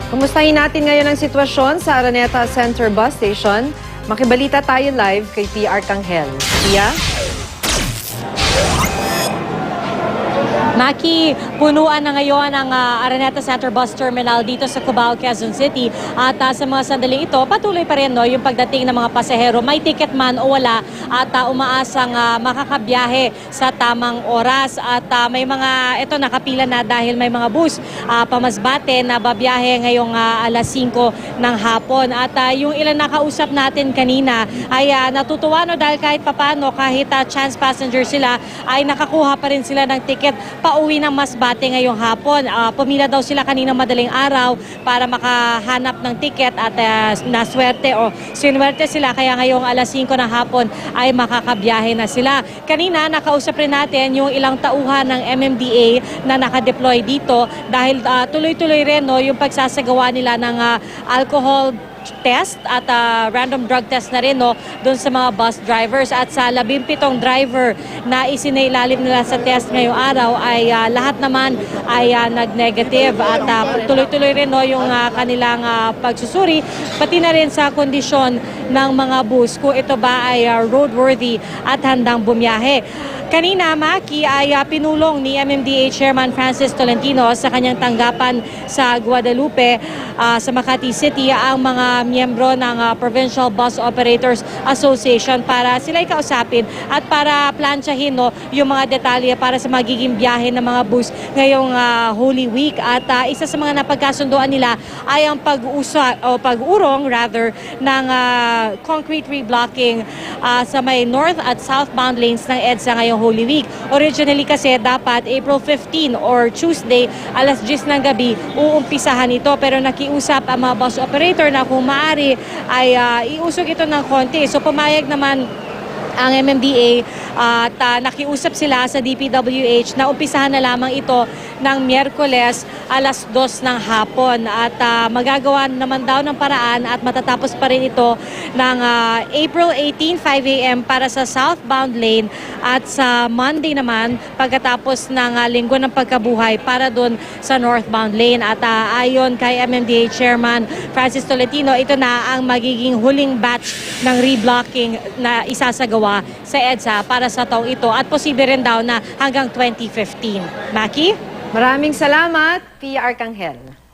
Kumustahin natin ngayon ang sitwasyon sa Araneta Center Bus Station. Makibalita tayo live kay PR Kanghel. Pia? Maki, punuan na ngayon ang Araneta Center Bus Terminal dito sa Cubao, Quezon City. At sa mga sandaling ito, patuloy pa rin yung pagdating ng mga pasahero. May ticket man o wala at umaasang makakabiyahe sa tamang oras. At may mga, ito nakapila na dahil may mga bus pamasbate na babiyahe ngayong alas 5 ng hapon. At yung ilan nakausap natin kanina ay natutuwa dahil kahit papano, kahit chance passenger sila, ay nakakuha pa rin sila ng ticket pauwi ng Masbate ngayong hapon. Pumila daw sila kaninang madaling araw para makahanap ng ticket at naswerte o sinwerte sila kaya ngayong alas 5 ng hapon ay makakabiyahe na sila. Kanina nakausap rin natin yung ilang tauhan ng MMDA na nakadeploy dito dahil tuloy-tuloy rin yung pagsasagawa nila ng alcohol test at random drug test na rin doon sa mga bus drivers at sa 17 driver na isinailalim nila sa test ngayong araw ay lahat naman ay nag-negative at tuloy-tuloy rin yung kanilang pagsusuri pati na rin sa kondisyon ng mga bus kung ito ba ay roadworthy at handang bumiyahe. Kanina, Maki, ay pinulong ni MMDA Chairman Francis Tolentino sa kanyang tanggapan sa Guadalupe sa Makati City ang mga miyembro ng Provincial Bus Operators Association para sila kausapin at para plansyahin yung mga detalye para sa magiging biyahe ng mga bus ngayong Holy Week. At isa sa mga napagkasunduan nila ay ang pag-urong ng concrete reblocking sa may north at southbound lanes ng EDSA ngayong Holy Week. Originally kasi dapat April 15 or Tuesday alas 10 ng gabi uumpisahan ito pero nakiusap ang mga bus operator na kung maaari ay iusog ito ng konti. So pumayag naman ang MMDA at nakiusap sila sa DPWH na umpisahan na lamang ito ng Miyerkules alas 2 ng hapon at magagawa naman daw ng paraan at matatapos pa rin ito ng April 18, 5 a.m. para sa southbound lane at sa Monday naman pagkatapos ng Linggo ng Pagkabuhay para doon sa northbound lane. At ayon kay MMDA Chairman Francis Tolentino, ito na ang magiging huling batch ng reblocking na isasagawa sa EDSA para sa taong ito at posible rin daw na hanggang 2015. Maki? Maraming salamat, PR Kanghel.